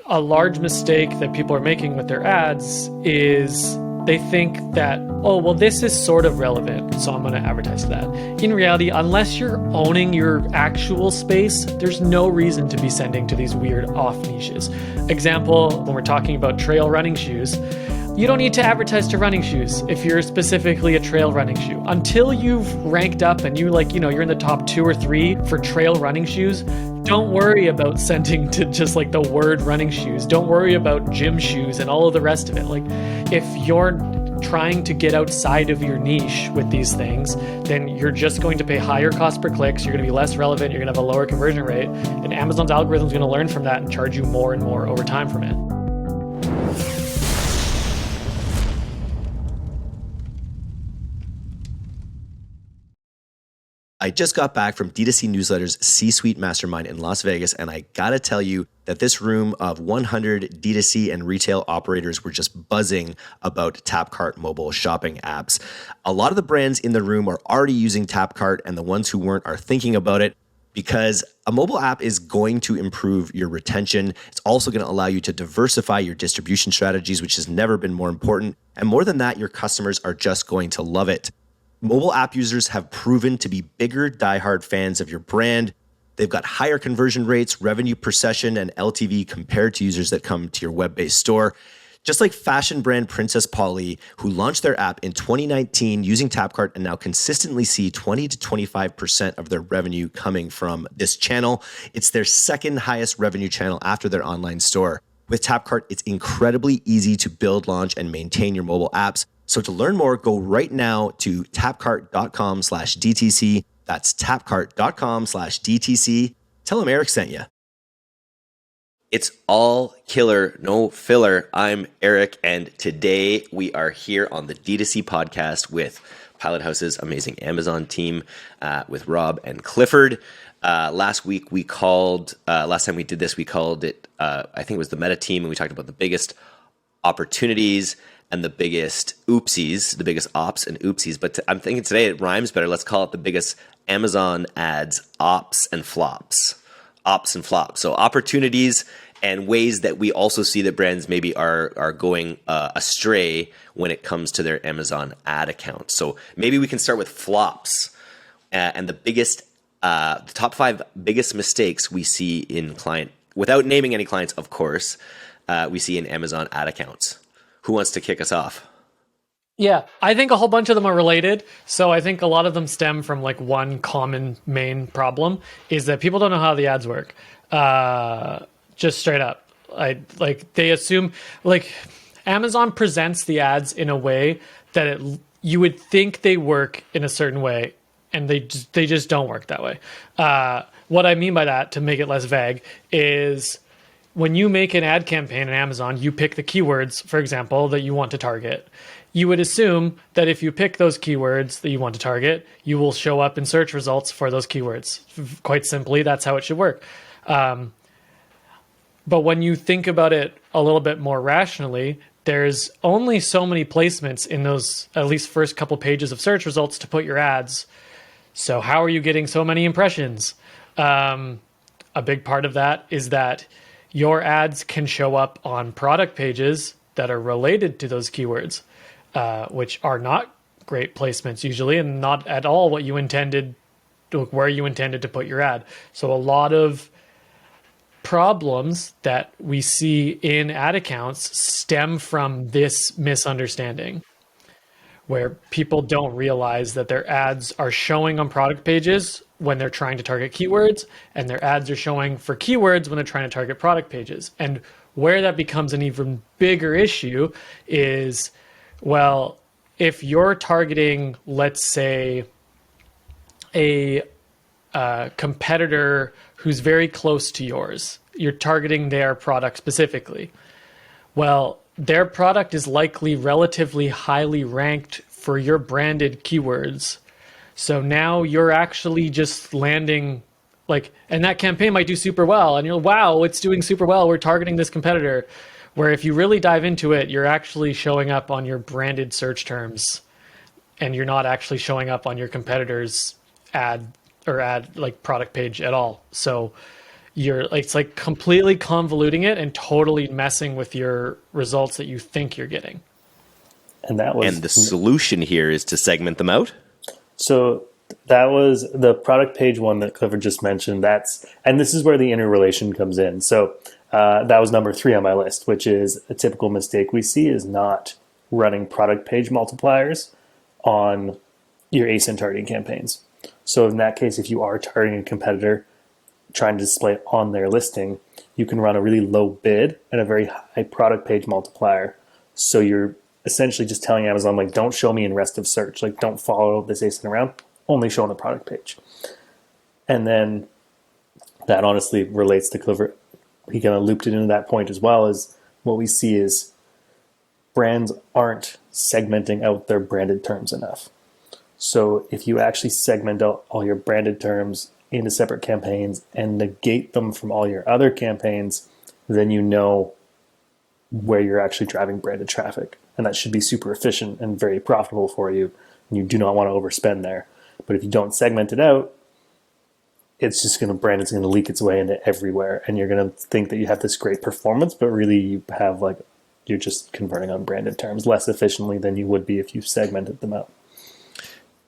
A large mistake that people are making with their ads is they think that, oh, well, this is sort of relevant, so I'm going to advertise that. In reality, unless you're owning your actual space, there's no reason to be sending to these weird off niches. Example, when we're talking about trail running shoes, you don't need to advertise to running shoes if you're specifically a trail running shoe. Until you've ranked up and you're in the top 2 or 3 for trail running shoes, don't worry about sending to just like the word running shoes. Don't worry about gym shoes and all of the rest of it. Like, if you're trying to get outside of your niche with these things, then you're just going to pay higher cost per clicks. You're going to be less relevant. You're going to have a lower conversion rate. And Amazon's algorithm is going to learn from that and charge you more and more over time from it. I just got back from D2C Newsletter's C-Suite Mastermind in Las Vegas, and I gotta tell you that this room of 100 D2C and retail operators were just buzzing about TapCart mobile shopping apps. A lot of the brands in the room are already using TapCart, and the ones who weren't are thinking about it, because a mobile app is going to improve your retention. It's also going to allow you to diversify your distribution strategies, which has never been more important. And more than that, your customers are just going to love it. Mobile app users have proven to be bigger diehard fans of your brand. They've got higher conversion rates, revenue per session, and LTV compared to users that come to your web-based store. Just like fashion brand Princess Polly, who launched their app in 2019 using TapCart and now consistently see 20 to 25% of their revenue coming from this channel. It's their second highest revenue channel after their online store. With TapCart, it's incredibly easy to build, launch, and maintain your mobile apps. So to learn more, go right now to tapcart.com/DTC. That's tapcart.com/DTC. Tell them Eric sent you. It's all killer, no filler. I'm Eric, and today we are here on the D2C podcast with Pilot House's amazing Amazon team, with Rob and Clifford. Last time we did this, we called it, I think it was the meta team, and we talked about the biggest opportunities and the biggest oopsies, the biggest ops and oopsies. But I'm thinking today it rhymes better. Let's call it the biggest Amazon ads, ops and flops. Ops and flops. So opportunities and ways that we also see that brands maybe are going astray when it comes to their Amazon ad account. So maybe we can start with flops and the top 5 biggest mistakes we see in client, without naming any clients, of course, we see in Amazon ad accounts. Who wants to kick us off? Yeah, I think a whole bunch of them are related. So I think a lot of them stem from like one common main problem is that people don't know how the ads work. Just straight up. They assume like Amazon presents the ads in a way that you would think they work in a certain way, and they just don't work that way. What I mean by that, to make it less vague, is when you make an ad campaign in Amazon, you pick the keywords, for example, that you want to target. You would assume that if you pick those keywords that you want to target, you will show up in search results for those keywords. Quite simply, that's how it should work. But when you think about it a little bit more rationally, there's only so many placements in those at least first couple pages of search results to put your ads. So how are you getting so many impressions? A big part of that is that your ads can show up on product pages that are related to those keywords, which are not great placements usually, and not at all where you intended to put your ad. So a lot of problems that we see in ad accounts stem from this misunderstanding, where people don't realize that their ads are showing on product pages when they're trying to target keywords, and their ads are showing for keywords when they're trying to target product pages. And where that becomes an even bigger issue is, well, if you're targeting, let's say, a competitor who's very close to yours, you're targeting their product specifically. Well, their product is likely relatively highly ranked for your branded keywords. So now you're actually just landing and that campaign might do super well. And you're, wow, it's doing super well. We're targeting this competitor. Where if you really dive into it, you're actually showing up on your branded search terms, and you're not actually showing up on your competitor's ad like product page at all. So it's like completely convoluting it and totally messing with your results that you think you're getting. And that was, And the solution here is to segment them out. so that was the product page one that Clifford just mentioned. And this is where the interrelation comes in. So that was number 3 on my list, which is a typical mistake we see is not running product page multipliers on your ASIN targeting campaigns. So in that case, if you are targeting a competitor trying to display it on their listing, you can run a really low bid and a very high product page multiplier. So you're essentially just telling Amazon, like, don't show me in rest of search. Like, don't follow this ASIN around, only show on the product page. And then that honestly relates to Clifford. He kind of looped it into that point as well, as what we see is brands aren't segmenting out their branded terms enough. So if you actually segment out all your branded terms into separate campaigns and negate them from all your other campaigns, then you know where you're actually driving branded traffic. And that should be super efficient and very profitable for you. And you do not want to overspend there. But if you don't segment it out, it's just going to, branding's going to leak its way into everywhere. And you're going to think that you have this great performance, but really you have like, you're just converting on branded terms less efficiently than you would be if you segmented them out.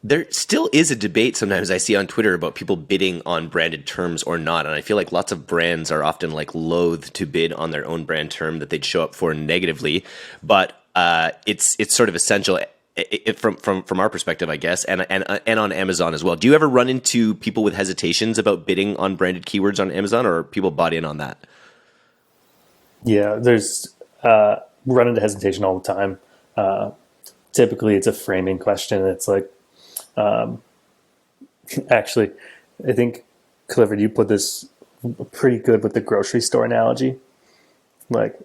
There still is a debate sometimes I see on Twitter about people bidding on branded terms or not. And I feel like lots of brands are often like loath to bid on their own brand term that they'd show up for negatively. But it's sort of essential from our perspective, I guess, and on Amazon as well. Do you ever run into people with hesitations about bidding on branded keywords on Amazon, or are people bought in on that? Yeah, there's run into hesitation all the time. Typically, it's a framing question. It's like, actually, I think, Clifford, you put this pretty good with the grocery store analogy. Like,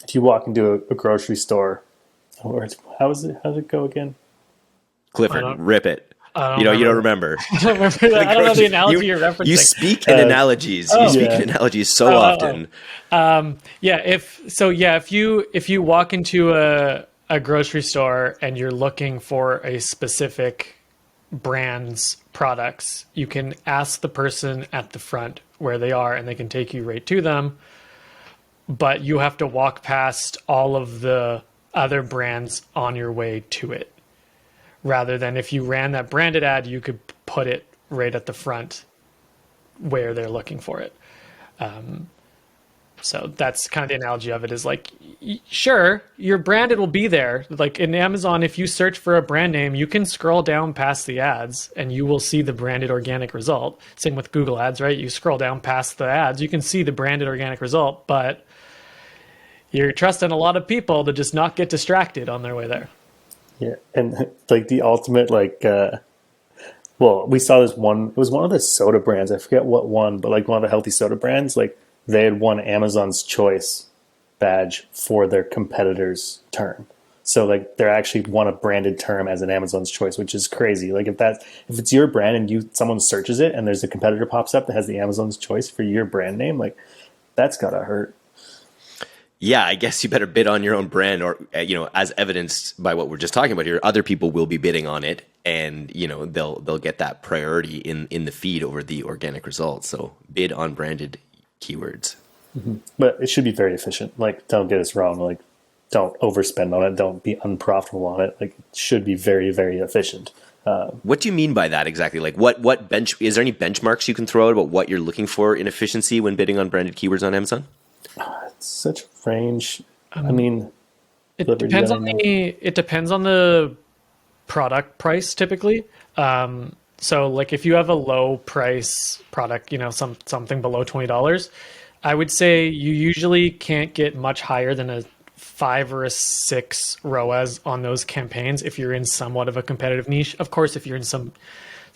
if you walk into a grocery store, or how's it go again? Clifford, rip it. You don't remember. I don't remember. I don't know the analogy you're referencing. You speak in analogies. You speak in analogies so often. If you walk into a grocery store and you're looking for a specific brand's products, you can ask the person at the front where they are, and they can take you right to them. But you have to walk past all of the other brands on your way to it. Rather than if you ran that branded ad, you could put it right at the front where they're looking for it. So that's kind of the analogy of it, is like, sure, your branded will be there. Like in Amazon, if you search for a brand name, you can scroll down past the ads and you will see the branded organic result. Same with Google ads, right? You scroll down past the ads, you can see the branded organic result, but you're trusting a lot of people to just not get distracted on their way there. Yeah, and like the ultimate, like, well, we saw this one. It was one of the soda brands. I forget what one, but like one of the healthy soda brands. Like they had won Amazon's Choice badge for their competitor's term. So like they're actually won a branded term as an Amazon's Choice, which is crazy. Like if it's your brand and someone searches it and there's a competitor pops up that has the Amazon's Choice for your brand name, like that's gotta hurt. Yeah, I guess you better bid on your own brand, or as evidenced by what we're just talking about here, other people will be bidding on it, and they'll get that priority in the feed over the organic results. So bid on branded keywords. Mm-hmm. But it should be very efficient. Like, don't get us wrong. Like, don't overspend on it. Don't be unprofitable on it. Like, it should be very, very efficient. What do you mean by that exactly? Like, is there any benchmarks you can throw out about what you're looking for in efficiency when bidding on branded keywords on Amazon? It's such a range. I mean, it depends on the product price typically. So like if you have a low price product, something below $20, I would say you usually can't get much higher than a 5 or a 6 ROAS on those campaigns if you're in somewhat of a competitive niche. Of course, if you're in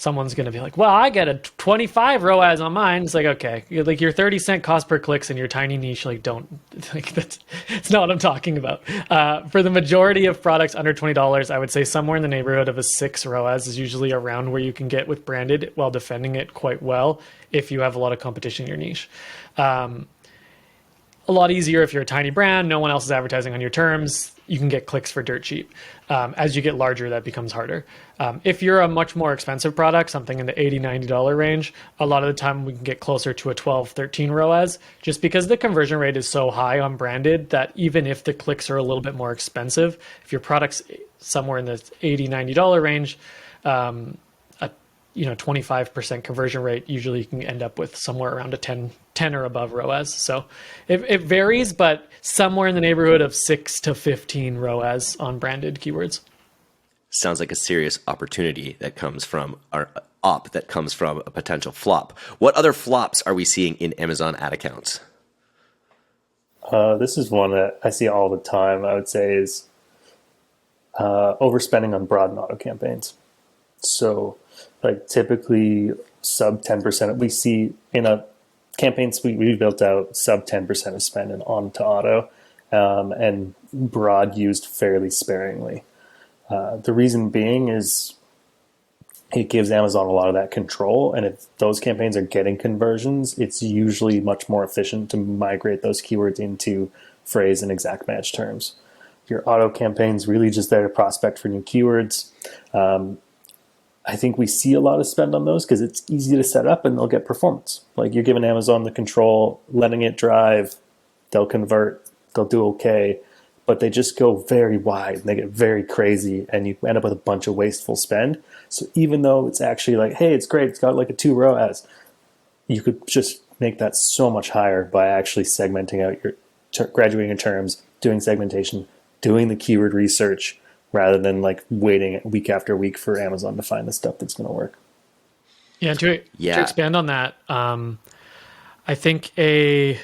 someone's going to be like, well, I get a 25 ROAS on mine. It's like, okay, like your 30-cent cost per clicks in your tiny niche, it's not what I'm talking about. For the majority of products under $20, I would say somewhere in the neighborhood of a 6 ROAS is usually around where you can get with branded while defending it quite well if you have a lot of competition in your niche. a lot easier if you're a tiny brand, no one else is advertising on your terms. You can get clicks for dirt cheap. As you get larger, that becomes harder. If you're a much more expensive product, something in the $80, $90 range, a lot of the time we can get closer to a 12, 13 ROAS, just because the conversion rate is so high on branded that even if the clicks are a little bit more expensive, if your product's somewhere in the $80, $90 range, 25% conversion rate, usually you can end up with somewhere around a 10 or above ROAS. So it varies, but somewhere in the neighborhood of 6 to 15 ROAS on branded keywords. Sounds like a serious opportunity that comes from our op that comes from a potential flop. What other flops are we seeing in Amazon ad accounts? This is one that I see all the time, I would say, is overspending on broad and auto campaigns. So like typically sub 10%, we see in a campaign suite we've built out, sub 10% of spend and on to auto, and broad used fairly sparingly. The reason being is it gives Amazon a lot of that control, and if those campaigns are getting conversions, it's usually much more efficient to migrate those keywords into phrase and exact match terms. Your auto campaign's really just there to prospect for new keywords. I think we see a lot of spend on those because it's easy to set up and they'll get performance. Like you're giving Amazon the control, letting it drive, they'll convert, they'll do okay, but they just go very wide and they get very crazy and you end up with a bunch of wasteful spend. So even though it's actually like, hey, it's great, it's got like a 2 ROAS, you could just make that so much higher by actually segmenting out your graduating your terms, doing segmentation, doing the keyword research, rather than like waiting week after week for Amazon to find the stuff that's going to work. Yeah, to expand on that, I think it's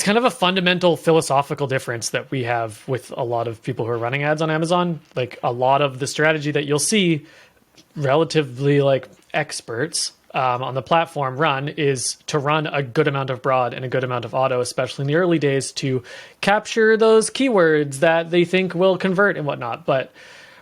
kind of a fundamental philosophical difference that we have with a lot of people who are running ads on Amazon. Like a lot of the strategy that you'll see relatively like experts on the platform run is to run a good amount of broad and a good amount of auto, especially in the early days, to capture those keywords that they think will convert and whatnot. But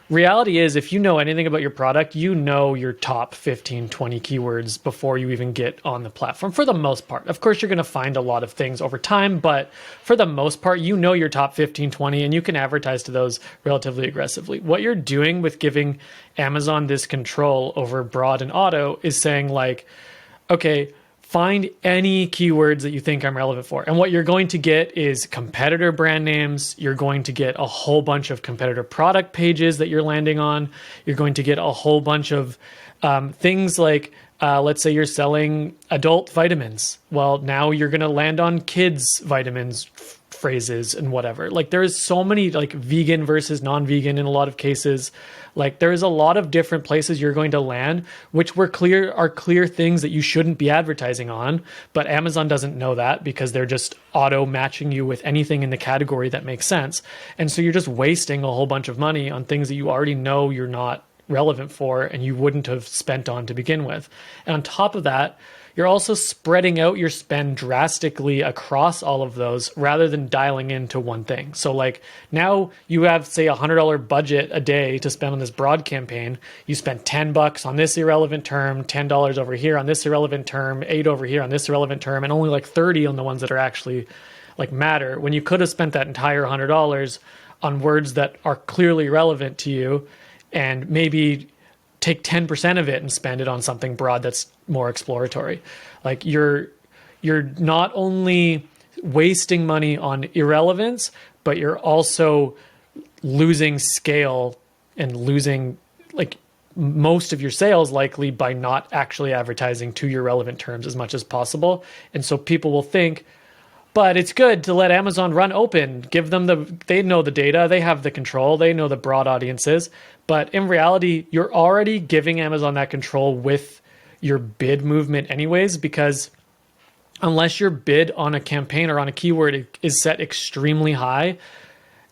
reality is, if you know anything about your product, you know your top 15, 20 keywords before you even get on the platform for the most part. Of course, you're going to find a lot of things over time, but for the most part, you know your top 15, 20, and you can advertise to those relatively aggressively. What you're doing with giving Amazon this control over broad and auto is saying like, okay, find any keywords that you think I'm relevant for. And what you're going to get is competitor brand names. You're going to get a whole bunch of competitor product pages that you're landing on. You're going to get a whole bunch of things like, let's say you're selling adult vitamins. Well, now you're going to land on kids vitamins phrases and whatever. Like there is so many like vegan versus non-vegan in a lot of cases. Like there is a lot of different places you're going to land, which are clear things that you shouldn't be advertising on. But Amazon doesn't know that because they're just auto matching you with anything in the category that makes sense. And so you're just wasting a whole bunch of money on things that you already know you're not relevant for and you wouldn't have spent on to begin with. And on top of that, you're also spreading out your spend drastically across all of those rather than dialing into one thing. So like now you have, say, $100 budget a day to spend on this broad campaign. You spend $10 on this irrelevant term, $10 over here on this irrelevant term, $8 over here on this irrelevant term, and only like 30 on the ones that are actually like matter, when you could have spent that entire $100 on words that are clearly relevant to you and maybe take 10% of it and spend it on something broad that's more exploratory. Like you're not only wasting money on irrelevance, but you're also losing scale and losing like most of your sales likely by not actually advertising to your relevant terms as much as possible. And so people will think, but it's good to let Amazon run open, give them they know the data, they have the control, they know the broad audiences. But in reality, you're already giving Amazon that control with your bid movement anyways, because unless your bid on a campaign or on a keyword is set extremely high,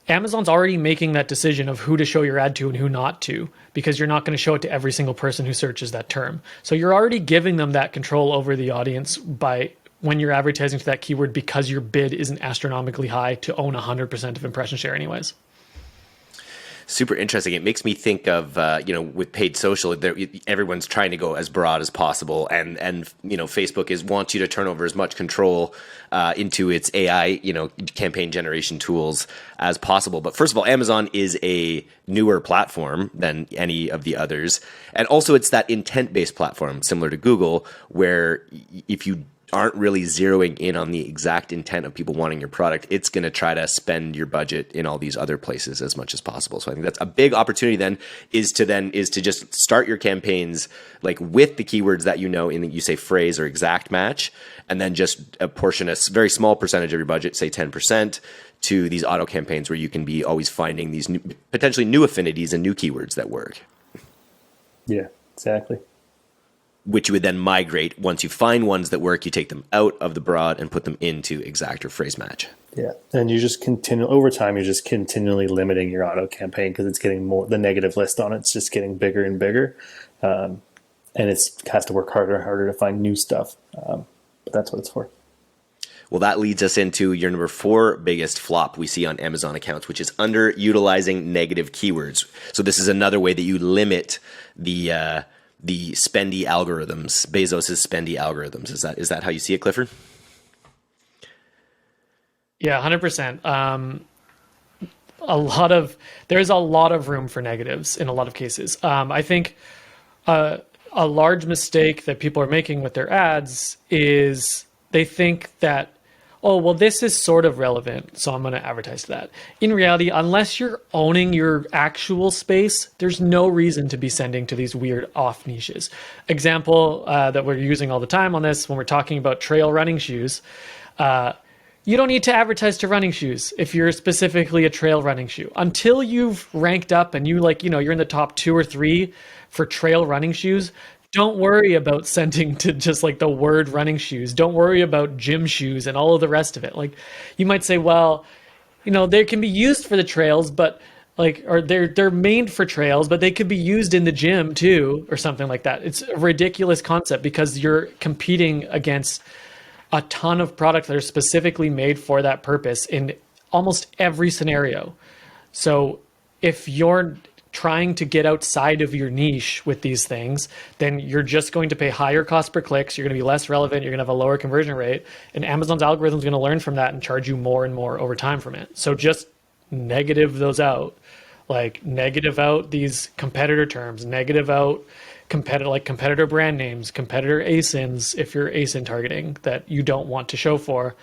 Amazon's already making that decision of who to show your ad to and who not to, because you're not going to show it to every single person who searches that term. So you're already giving them that control over the audience when you're advertising to that keyword, because your bid isn't astronomically high to own 100% of impression share anyways. Super interesting. It makes me think of with paid social, everyone's trying to go as broad as possible, and Facebook wants you to turn over as much control into its AI campaign generation tools as possible. But first of all, Amazon is a newer platform than any of the others, and also it's that intent-based platform similar to Google, where if you aren't really zeroing in on the exact intent of people wanting your product, it's going to try to spend your budget in all these other places as much as possible. So I think that's a big opportunity is to just start your campaigns like with the keywords that you say phrase or exact match, and then just apportion a very small percentage of your budget, say 10%, to these auto campaigns where you can be always finding these potentially new affinities and new keywords that work. Yeah, exactly. Which you would then migrate. Once you find ones that work, you take them out of the broad and put them into exact or phrase match. Yeah, and you just over time, you're just continually limiting your auto campaign because it's getting more, the negative list on it's just getting bigger and bigger. And it has to work harder and harder to find new stuff. But that's what it's for. Well, that leads us into your number 4 biggest flop we see on Amazon accounts, which is underutilizing negative keywords. So this is another way that you limit the spendy algorithms, Bezos's spendy algorithms. Is that how you see it, Clifford? Yeah, 100%. There's a lot of room for negatives in a lot of cases. I think a large mistake that people are making with their ads is they think that, oh, well, this is sort of relevant, so I'm going to advertise that. In reality, unless you're owning your actual space, there's no reason to be sending to these weird off niches. Example that we're using all the time on this when we're talking about trail running shoes. You don't need to advertise to running shoes if you're specifically a trail running shoe. Until you've ranked up and you're in the top 2 or 3 for trail running shoes, don't worry about sending to just like the word running shoes. Don't worry about gym shoes and all of the rest of it. Like you might say, well, they can be used for the trails, but or they're made for trails, but they could be used in the gym too, or something like that. It's a ridiculous concept because you're competing against a ton of products that are specifically made for that purpose in almost every scenario. So if you're trying to get outside of your niche with these things, then you're just going to pay higher cost per clicks. You're going to be less relevant. You're going to have a lower conversion rate. And Amazon's algorithm is going to learn from that and charge you more and more over time from it. So just negative those out. Like negative out these competitor terms, negative out competitor brand names, competitor ASINs, if you're ASIN targeting that you don't want to show for,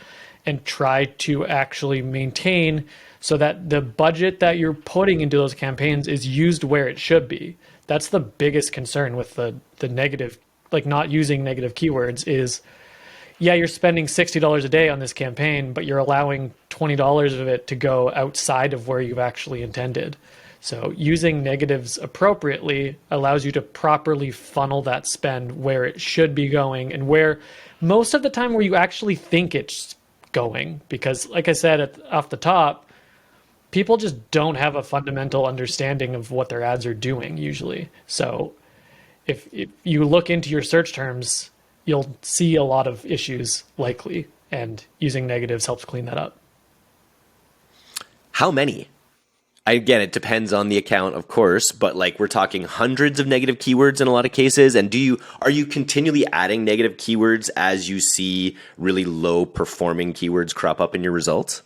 and try to actually maintain so that the budget that you're putting into those campaigns is used where it should be. That's the biggest concern with the negative, like not using negative keywords is, yeah, you're spending $60 a day on this campaign, but you're allowing $20 of it to go outside of where you've actually intended. So using negatives appropriately allows you to properly funnel that spend where it should be going and where most of the time where you actually think it's going. Because like I said off the top, people just don't have a fundamental understanding of what their ads are doing usually. So if you look into your search terms, you'll see a lot of issues likely, and using negatives helps clean that up. How many? Again, it depends on the account, of course, but like we're talking hundreds of negative keywords in a lot of cases. And are you continually adding negative keywords as you see really low performing keywords crop up in your results?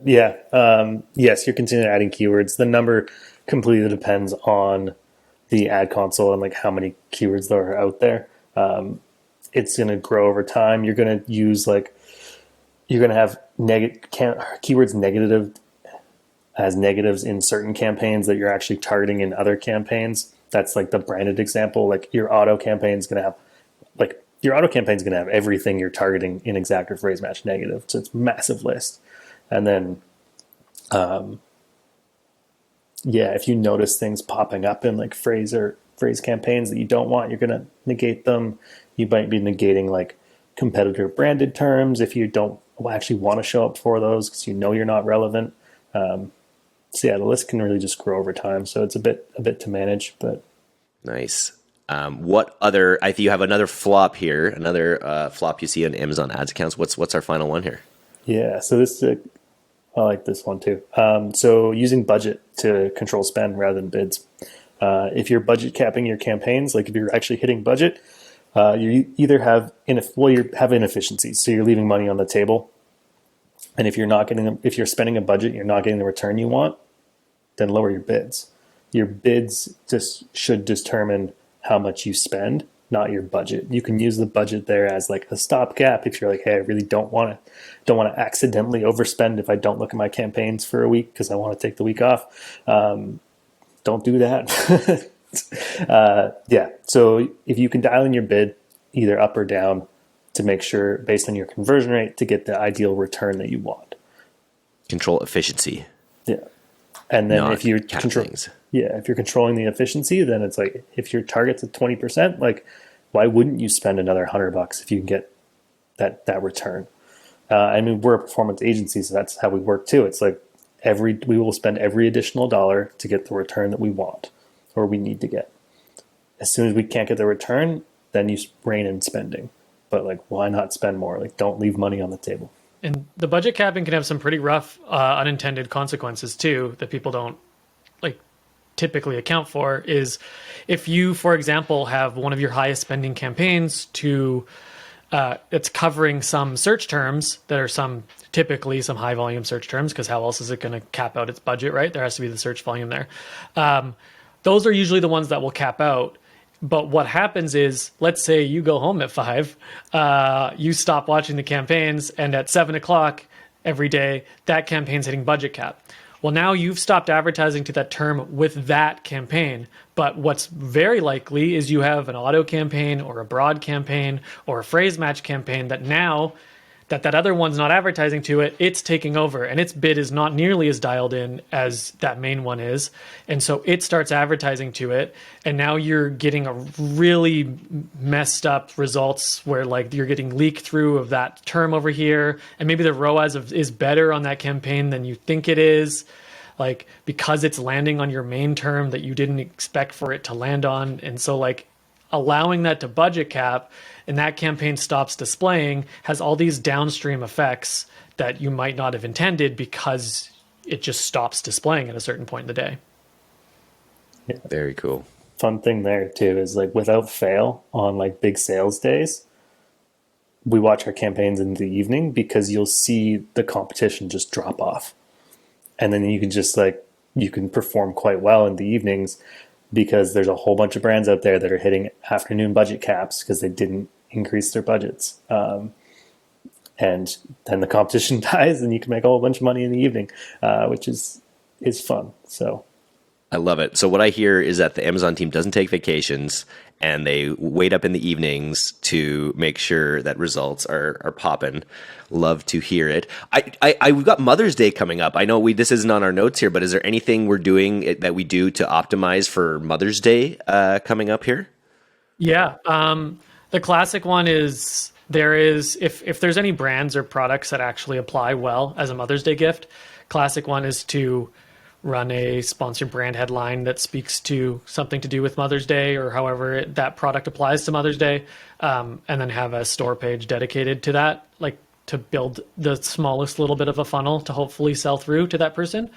Yeah. Yes, you're continuing adding keywords. The number completely depends on the ad console and like how many keywords there are out there. It's going to grow over time. You're going to use you're going to have keywords negative as negatives in certain campaigns that you're actually targeting in other campaigns. That's like the branded example. Like your auto campaign is going to have everything you're targeting in exact or phrase match negative. So it's a massive list. And then, if you notice things popping up in like phrase campaigns that you don't want, you're going to negate them. You might be negating like competitor branded terms if you don't actually want to show up for those because you're not relevant. The list can really just grow over time. So it's a bit to manage, but nice. What other? I think you have another flop here. Another flop you see on Amazon ads accounts. What's our final one here? Yeah. So this I like this one too. So using budget to control spend rather than bids. If you're budget capping your campaigns, like if you're actually hitting budget, you either have you have inefficiencies, so you're leaving money on the table. And if you're spending a budget, you're not getting the return you want, then lower your bids. Your bids just should determine how much you spend, not your budget. You can use the budget there as like a stopgap if you're like, hey, I really don't want to accidentally overspend if I don't look at my campaigns for a week because I want to take the week off. Don't do that. So if you can dial in your bid either up or down to make sure based on your conversion rate to get the ideal return that you want. Control efficiency. Yeah. And then if you're if you're controlling the efficiency, then it's like if your target's at 20%, like why wouldn't you spend another $100 if you can get that return? I mean, we're a performance agency, so that's how we work too. It's like we will spend every additional dollar to get the return that we want or we need to get. As soon as we can't get the return, then you rein in spending. But like, why not spend more? Like, don't leave money on the table. And the budget capping can have some pretty rough unintended consequences too that people don't like typically account for. Is if you, for example, have one of your highest spending campaigns to it's covering some search terms that are typically some high volume search terms, because how else is it going to cap out its budget, right? There has to be the search volume there. Those are usually the ones that will cap out. But what happens is, let's say you go home at 5, you stop watching the campaigns, and at 7 o'clock every day, that campaign's hitting budget cap. Well, now you've stopped advertising to that term with that campaign. But what's very likely is you have an auto campaign or a broad campaign or a phrase match campaign that now that other one's not advertising to it, it's taking over, and its bid is not nearly as dialed in as that main one is. And so it starts advertising to it, and now you're getting a really messed up results where like you're getting leak through of that term over here, and maybe the ROAS is better on that campaign than you think it is, like because it's landing on your main term that you didn't expect for it to land on. And so like allowing that to budget cap and that campaign stops displaying has all these downstream effects that you might not have intended because it just stops displaying at a certain point in the day. Yeah. Very cool. Fun thing there too is like without fail on like big sales days, we watch our campaigns in the evening because you'll see the competition just drop off. And then you can perform quite well in the evenings because there's a whole bunch of brands out there that are hitting afternoon budget caps because they didn't increase their budgets. And then the competition dies and you can make a whole bunch of money in the evening, which is fun. So I love it. So what I hear is that the Amazon team doesn't take vacations and they wait up in the evenings to make sure that results are popping. Love to hear it. We've got Mother's Day coming up. I know this isn't on our notes here, but is there anything we're doing that we do to optimize for Mother's Day coming up here? Yeah. The classic one is if there's any brands or products that actually apply well as a Mother's Day gift, classic one is to run a sponsored brand headline that speaks to something to do with Mother's Day or however that product applies to Mother's Day, and then have a store page dedicated to that, like to build the smallest little bit of a funnel to hopefully sell through to that person.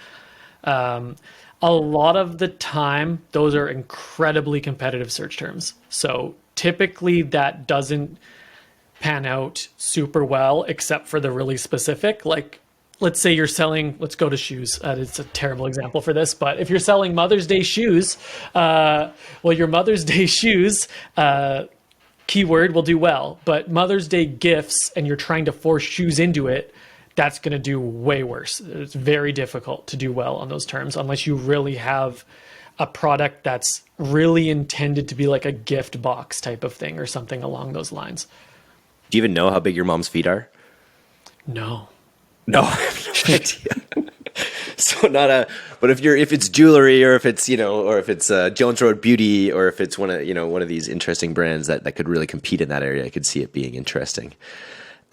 A lot of the time, those are incredibly competitive search terms. So typically that doesn't pan out super well, except for the really specific, like let's say you're selling, let's go to shoes. It's a terrible example for this, but if you're selling Mother's Day shoes, your Mother's Day shoes keyword will do well, but Mother's Day gifts and you're trying to force shoes into it, that's going to do way worse. It's very difficult to do well on those terms unless you really have a product that's really intended to be like a gift box type of thing or something along those lines. Do you even know how big your mom's feet are? No. No, I have no idea. So but if it's jewelry or if it's, or if it's Jones Road Beauty or if it's one of these interesting brands that could really compete in that area, I could see it being interesting.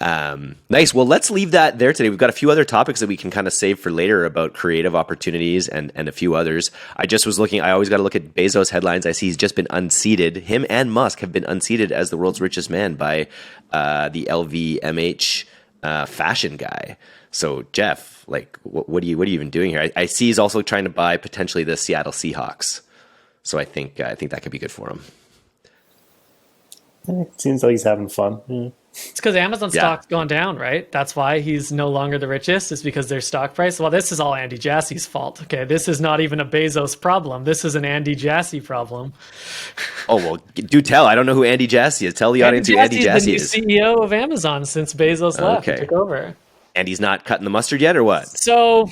Nice. Well, let's leave that there today. We've got a few other topics that we can kind of save for later about creative opportunities and a few others. I just was looking, I always got to look at Bezos headlines. I see he's just been unseated. Him and Musk have been unseated as the world's richest man by the LVMH fashion guy. So Jeff, like, what are you even doing here? I see he's also trying to buy potentially the Seattle Seahawks. So I think that could be good for him. It seems like he's having fun. Yeah. It's because Amazon stock's gone down, right? That's why he's no longer the richest, is because their stock price. Well, this is all Andy Jassy's fault. Okay, this is not even a Bezos problem. This is an Andy Jassy problem. Oh, well, do tell. I don't know who Andy Jassy is. Tell the audience who Andy Jassy is. The new CEO of Amazon since Bezos left and took over. And he's not cutting the mustard yet, or what? So,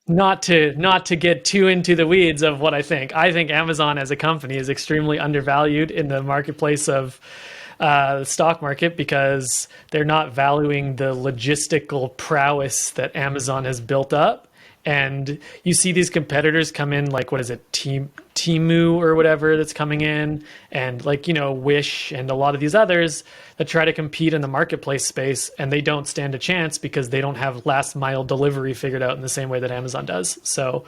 not to get too into the weeds of what I think Amazon as a company is extremely undervalued in the marketplace of the stock market, because they're not valuing the logistical prowess that Amazon has built up. And you see these competitors come in, like, what is it, Temu or whatever that's coming in, and like, Wish and a lot of these others that try to compete in the marketplace space, and they don't stand a chance because they don't have last mile delivery figured out in the same way that Amazon does. So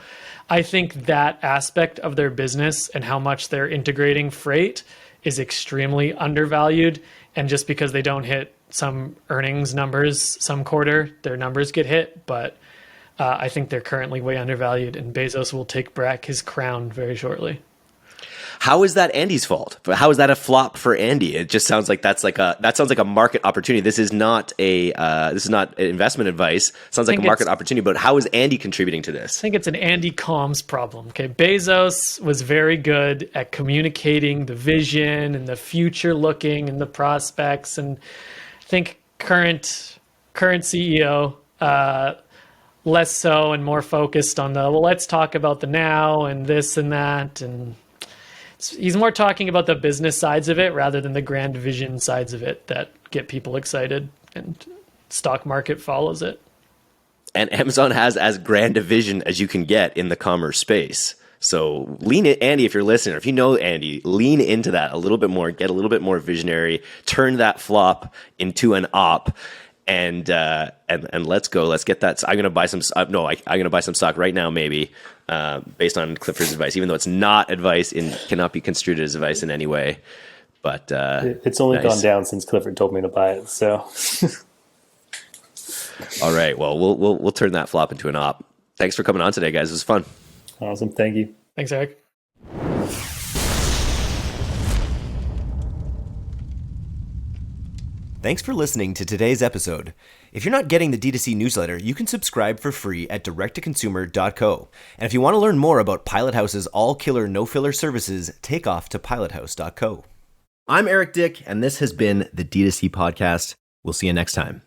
I think that aspect of their business and how much they're integrating freight is extremely undervalued. And just because they don't hit some earnings numbers some quarter, their numbers get hit. But I think they're currently way undervalued, and Bezos will take back his crown very shortly. How is that Andy's fault? How is that a flop for Andy? It just sounds like that sounds like a market opportunity. This is not investment advice. It sounds like a market opportunity. But how is Andy contributing to this? I think it's an Andy comms problem. Okay, Bezos was very good at communicating the vision and the future looking and the prospects, and I think current CEO less so, and more focused on let's talk about the now and this and that, and he's more talking about the business sides of it rather than the grand vision sides of it that get people excited, and stock market follows it. And Amazon has as grand a vision as you can get in the commerce space. So lean in, Andy, if you're listening, or if you know Andy, lean into that a little bit more, get a little bit more visionary, turn that flop into an op. And let's go. Let's get that. I'm gonna buy some. I'm gonna buy some stock right now, maybe, based on Clifford's advice. Even though it's not advice, and cannot be construed as advice in any way. But it's only gone down since Clifford told me to buy it. So, all right. Well, we'll turn that flop into an op. Thanks for coming on today, guys. It was fun. Awesome. Thank you. Thanks, Eric. Thanks for listening to today's episode. If you're not getting the D2C newsletter, you can subscribe for free at directtoconsumer.co. And if you want to learn more about Pilot House's all-killer, no-filler services, take off to pilothouse.co. I'm Eric Dick, and this has been the D2C podcast. We'll see you next time.